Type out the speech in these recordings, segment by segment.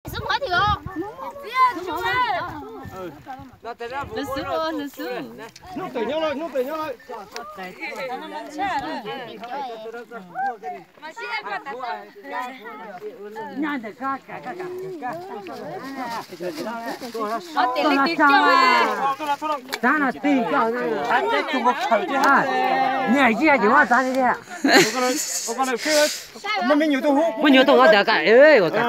Xuống hỏi thì không? Nó xuống. Nó tự nhau rồi. Nhà để cá. Nó tiền lịch cho giá là tiền cho anh sẽ chụp một khẩu chứ ha. Nhảy gì chứ mà giá thế à? Con này phê mà mình nhiều tàu ở cả ơi, có cả.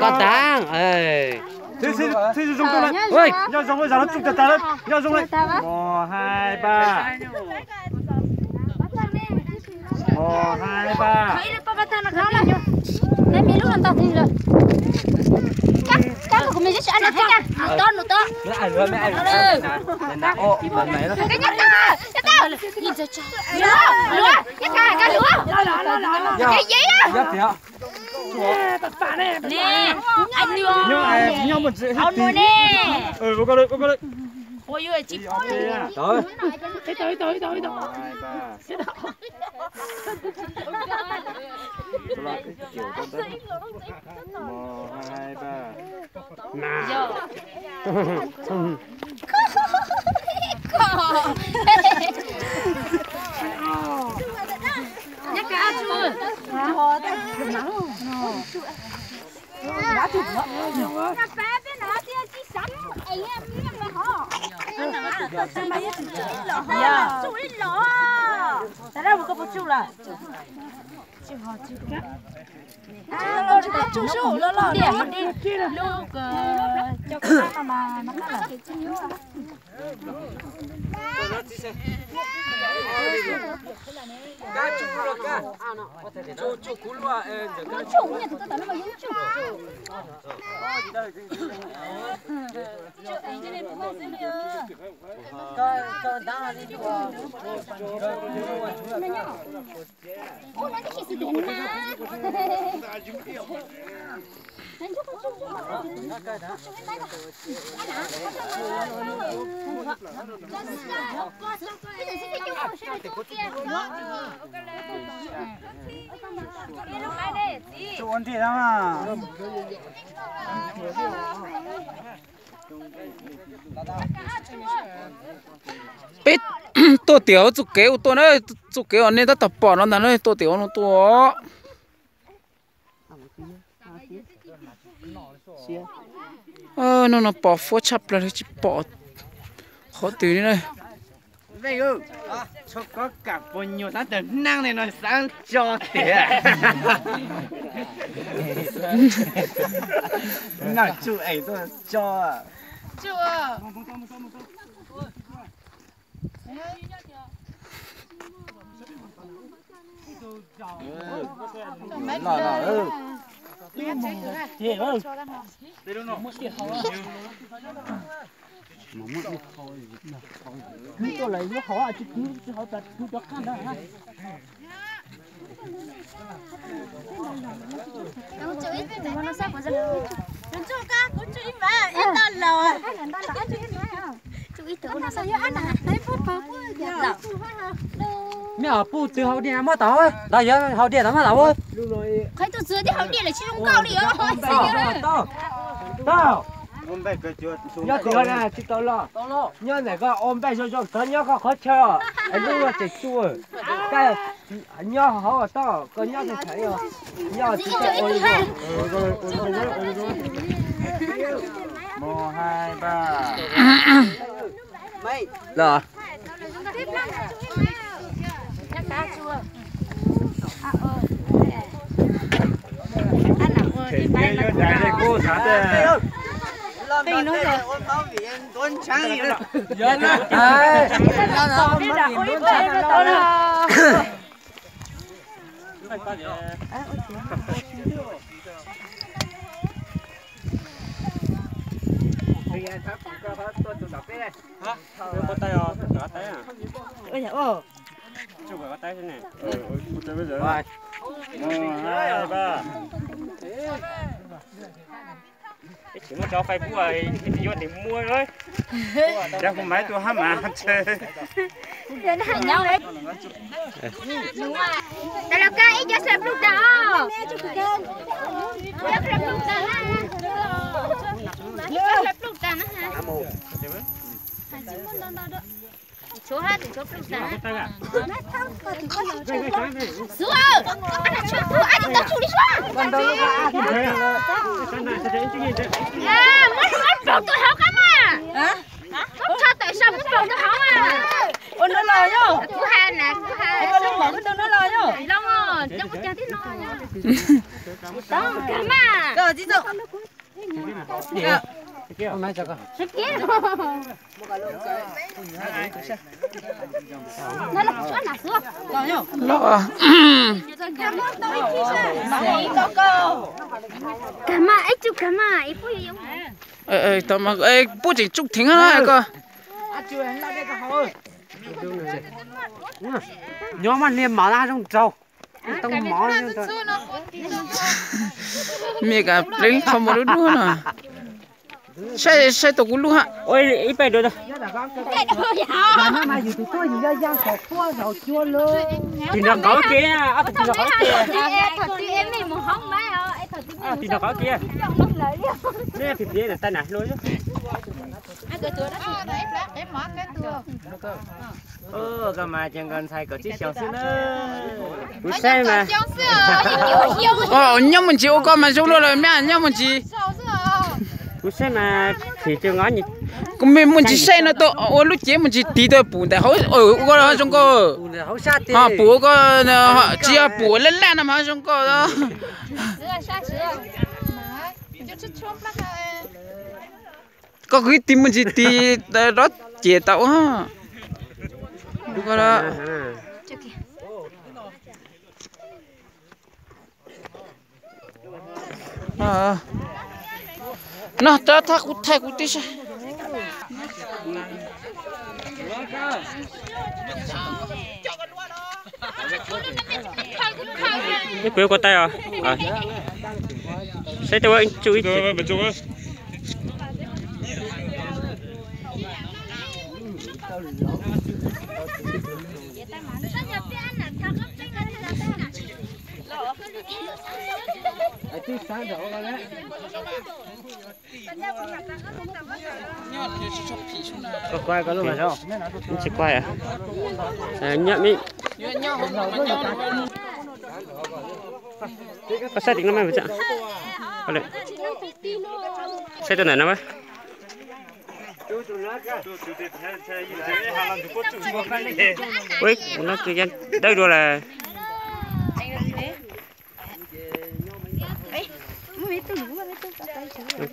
Có tang. Thế dùng tôi này. Ơi, nhau dùng bây giờ nó chụp ta đấy. Nhau dùng này. 1 2 3. 1 2 3. Em lúc làm tao thì rồi. Các của mình sẽ ăn được hết nha. Một tô. Mẹ ăn luôn. Ô, mày nó. Cái nhát tao. Nhìn cho cha. Lúa. Cái lúa. Cái gì đó? Nè, anh nhau một dễ hết tí. Nè. Có đây. Ôi ơi chị. Tới. Một, hai, ba. Nào. Nhắc cá chưa? Chú ăn gì lắm à? Biết tô tiểu chụp kéo tô nó chụp kéo nên ta tập bỏ nó là tô tiểu nó tô nó bỏ phô chập là chỉ bỏ khó từ đây này vậy ư cho có cả bao nhiêu tháng từ năng này nó sáng cho tiền nào chú ấy tôi cho Chưa. tôi lấy nó khó à chứ họ đặt cứ cho khăn đó ha Nó chửi cái nó sắc của dân. Nó chửi cá cũng chửi mà yên tâm rồi. Chửi tự nó sao ăn à? Đấy phút mẹ ở phụ từ hậu điện mà tao ơi đây giờ hậu điện mà tao ơi Khởi từ dưới thì hậu điện là chỉ không cao đi rồi. tao ôm bé cái chuyện nhớ thì này chỉ tao lo nhớ này có ôm bé cho tao nhớ có khó chơi anh lúc là chạy chua cái nhớ họ tao có nhớ thì thấy rồi nhớ chỉ tao ôi rồi 1 2 3 mấy rồi Nhắc cá chưa? Thế nhớ dài đây cô sát đây Tình nó rồi. Tuấn trắng gì đó. giờ nè Nó biết là ôi bê nó to đó. Hả? Có tay à? Có tay à? Ôi trời Chưa có tay thế này. Có tay bây giờ. 1 2 3. chúng nó cho phải bùa thì vô thì mua rồi chắc không mấy tôi hám mà chơi Đến hàng nhau đấy. Đúng rồi. Đây là cái cho xem lúc đó. Cho xem lúc đó. Cho xem lúc đó ha. Chỗ hát thì chỗ lúc đó. Xuống. Anh là chuyện của anh ta chủ đi xuống. Con đâu có À, mất trộm tôi hảo lắm à. Hả? Không sao tại sao mất trộm tôi hảo à. Ôn nó lo nhá. Thứ hai nè, thứ hai. Con lông mở cái tương nó lo nhá. Long rồi, trong cái trang tí lo nha. Đó, cảm à. Rồi, chị dậu. Hôm nay cho con. Sẽ kia. Nó là chỗ nào xuống. Rồi nhá. Lo. Cảm à, ấy chụp cảm à, ấy vui không? Tao mà bố chỉ chúc thính á cơ. Nhóm mà niệm máu ra trong trâu. Tông máu ra trong trâu. Mẹ cả lấy không một đứa luôn à. Sai tao cũng luôn hả? ôi ít bay rồi Cái đồ nhỏ. Nó mà dù tụi tôi nhìn ra giang khổ quá rồi chưa luôn. thì nó có kia thì nó có kia Thật tí em này một hông mấy à. thì nó có kia nè thì kia là tay nè lối chứ cái mà chẳng cần xài có chiếc xéo xíu nữa bút xe mà Nhưng mình chỉ ô con mà xuống luôn rồi mẹ nhưng mình chỉ bút xe mà thì chưa ngó nhỉ mình chỉ xây nó to ô lúc chế mình chỉ tí thôi bùn tại hối có đó trong cô bùa có chia bùa lên lên mà trong cô đó có cái tim mình chỉ tí đó chế tạo ha đúng rồi đó nó ta thay cũng tí sao cái quên có tay à sẽ tôi anh chú ý có quay có luôn mà sao chỉ quay à nhận đi có xe tính năm mươi chặng có đấy xe từ này năm ấy ui nó tự nhiên đây rồi là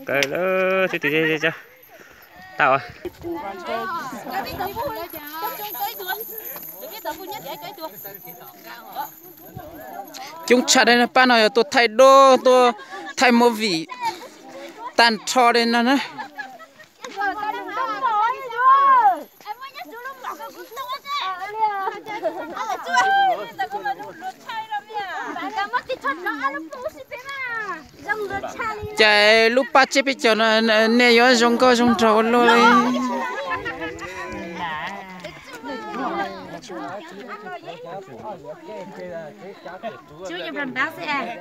cái đó thì tự nhiên cho tạo à chúng cha đây là ba nói tôi thay đô tôi thay một vị tan cho đây nó chạy lúc ba chế bị cho nó nè yo trong co trong trâu rồi Chú nhập làm bác xe.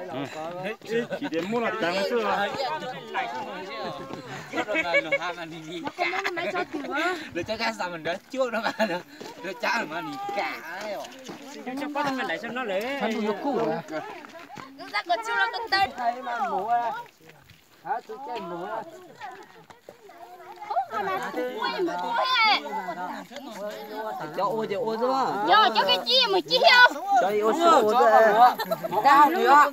chỉ đến mua là tăng chưa Để cho cái sao mình đỡ chưa đó mà nó chả mà nỉ cả cho có mình lại xem nó lấy thân nó cũ à Ra có chú nó cần tên. thấy mà mùa hả tôi chơi mùa cho ô chứ mà Cho cái chi mà chi không? cho ô số cao nữa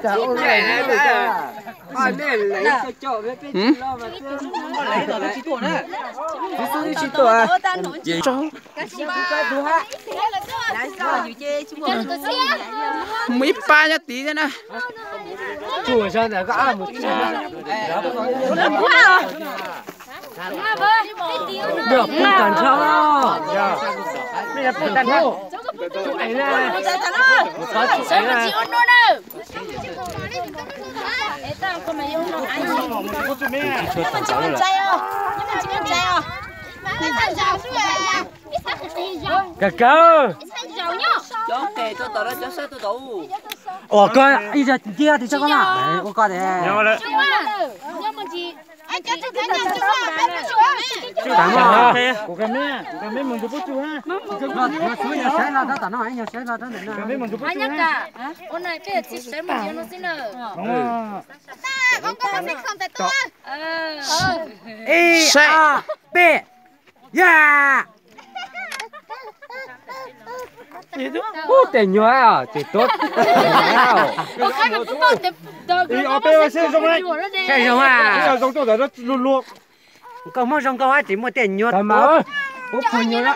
trời ô này nên lấy cho với cái lo mà lấy rồi lấy tuổi đấy chỉ tuổi gì cho cái thứ hai mấy ba nhá tí thế này chủ sao này có ai một được không cần sao bây giờ không cần sao chủ ấy là có chủ ấy là Cà cơ. Ủa con, bây giờ kia thì sao con nào? Ủa con này. nhau đấy Tạm à. Của cái mẹ mình chụp chú ha. Nó xuống nhà xe là đó nó ấy nhà xe là đó này. Cái mẹ mình chụp chú Anh ha. cả. Hôm nay cái chỉ xem một điều nó xin rồi. Đúng Con sẽ không thể tốt. E A B. Yeah. Tiền nhớ à, tiền tốt. Cái mà cũng tốt để Đi ở bên xe giống đấy. Xe giống à. Xe giống tôi là nó luôn luôn. Cậu mua giống cậu ấy chỉ mua tiền nhớ. Mà ơi. Bố phụ nhớ đó.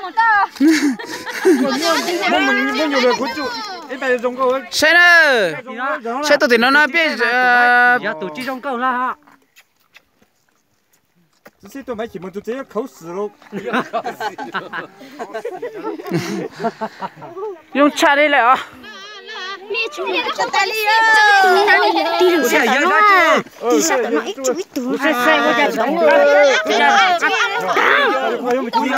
Mình nhiều người cũng chịu. Cái bài giống cậu ấy. Xe nữa. Xe tôi thì nó biết. Giờ tụi chỉ giống cậu là ha. Chỉ tôi mấy chỉ muốn tụi chỉ khẩu sử luôn. Dùng cha đây lại à. mẹ chú nhà nó tay đi Đi đường xe giờ đó chứ. đi sao nó ít chú ít tuổi Xe qua nhà đóng.